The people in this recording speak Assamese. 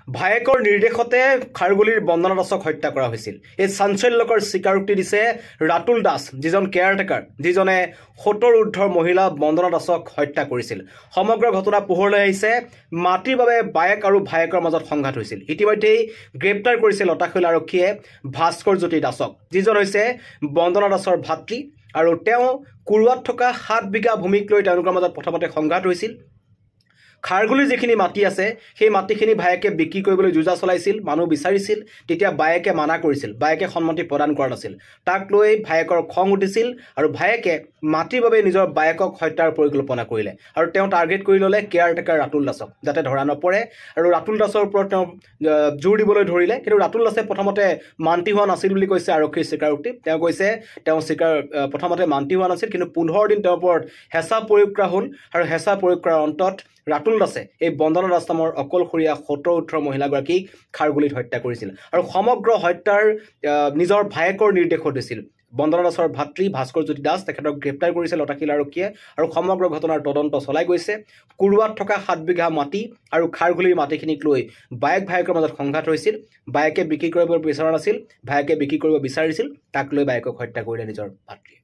ভায়েকৰ নিৰ্দেশতে খাৰগুলিৰ বন্দনা দাসক হত্যা কৰা হৈছিল। এই চাঞ্চল্যকৰ স্বীকাৰোক্তি দিছে ৰাতুল দাস, যিজন কেয়াৰটেকাৰ, যিজনে 70 ঊৰ্ধ্বৰ মহিলা বন্দনা দাসক হত্যা কৰিছিল। সমগ্ৰ ঘটনা পোহৰলৈ আহিছে। মাটিৰ বাবে বায়েক আৰু ভায়েকৰ মাজত সংঘাত হৈছিল। ইতিমধ্যেই গ্ৰেপ্তাৰ কৰিছে লতাশিল আৰক্ষীয়ে ভাস্কৰ জ্যোতি দাসক, যিজন হৈছে বন্দনা দাসৰ ভাতৃ, আৰু তেওঁ কুৰুৱাত থকা 7 বিঘা ভূমিক লৈ তেওঁলোকৰ মাজত প্ৰথমতে সংঘাত হৈছিল। খাৰগুলিৰ যিখিনি মাটি আছে সেই মাটিখিনি ভায়েকে বিক্ৰী কৰিবলৈ যোজা চলাইছিল, মানুহ বিচাৰিছিল। তেতিয়া বায়েকে মানা কৰিছিল, বায়েকে সন্মতি প্ৰদান কৰা নাছিল। তাক লৈ ভায়েকৰ খং উঠিছিল আৰু ভায়েকে মাটিৰ বাবে নিজৰ বায়েকক হত্যাৰ পৰিকল্পনা কৰিলে আৰু তেওঁ টাৰ্গেট কৰি ল'লে কেয়াৰটেকাৰ ৰাতুল দাসক, যাতে ধৰা নপৰে। আৰু ৰাতুল দাসৰ ওপৰত তেওঁ জোৰ দিবলৈ ধৰিলে, কিন্তু ৰাতুল দাসে প্ৰথমতে মান্তি হোৱা নাছিল বুলি কৈছে আৰক্ষীৰ স্বীকাৰোক্তি। তেওঁ কৈছে তেওঁ প্ৰথমতে মান্তি হোৱা নাছিল, কিন্তু 15 দিন তেওঁৰ ওপৰত হেঁচা প্ৰয়োগ কৰা হ'ল আৰু হেঁচা প্ৰয়োগ কৰাৰ অন্তত ৰাতুল দাসে এই বন্দনা দাস নামৰ অকলশৰীয়া 70 ঊৰ্ধ্বৰ মহিলাগৰাকীক খাৰগুলিত হত্যা কৰিছিল আৰু সমগ্ৰ হত্যাৰ নিজৰ ভায়েকৰ নিৰ্দেশত দিছিল। বন্দনা দাসৰ ভাতৃ ভাস্কৰ জ্যোতি দাস, তেখেতক গ্ৰেপ্তাৰ কৰিছে লতাশিল আৰক্ষীয়ে আৰু সমগ্ৰ ঘটনাৰ তদন্ত চলাই গৈছে। কুৰুৱাত থকা 7 বিঘা মাটি আৰু খাৰগুলিৰ মাটিখিনিক লৈ ভায়েকৰ মাজত সংঘাত হৈছিল। বায়েকে বিক্ৰী কৰিব বিচৰা নাছিল, ভায়েকে বিক্ৰী কৰিব বিচাৰিছিল। তাক লৈ বায়েকক হত্যা কৰিলে নিজৰ ভাতৃয়ে।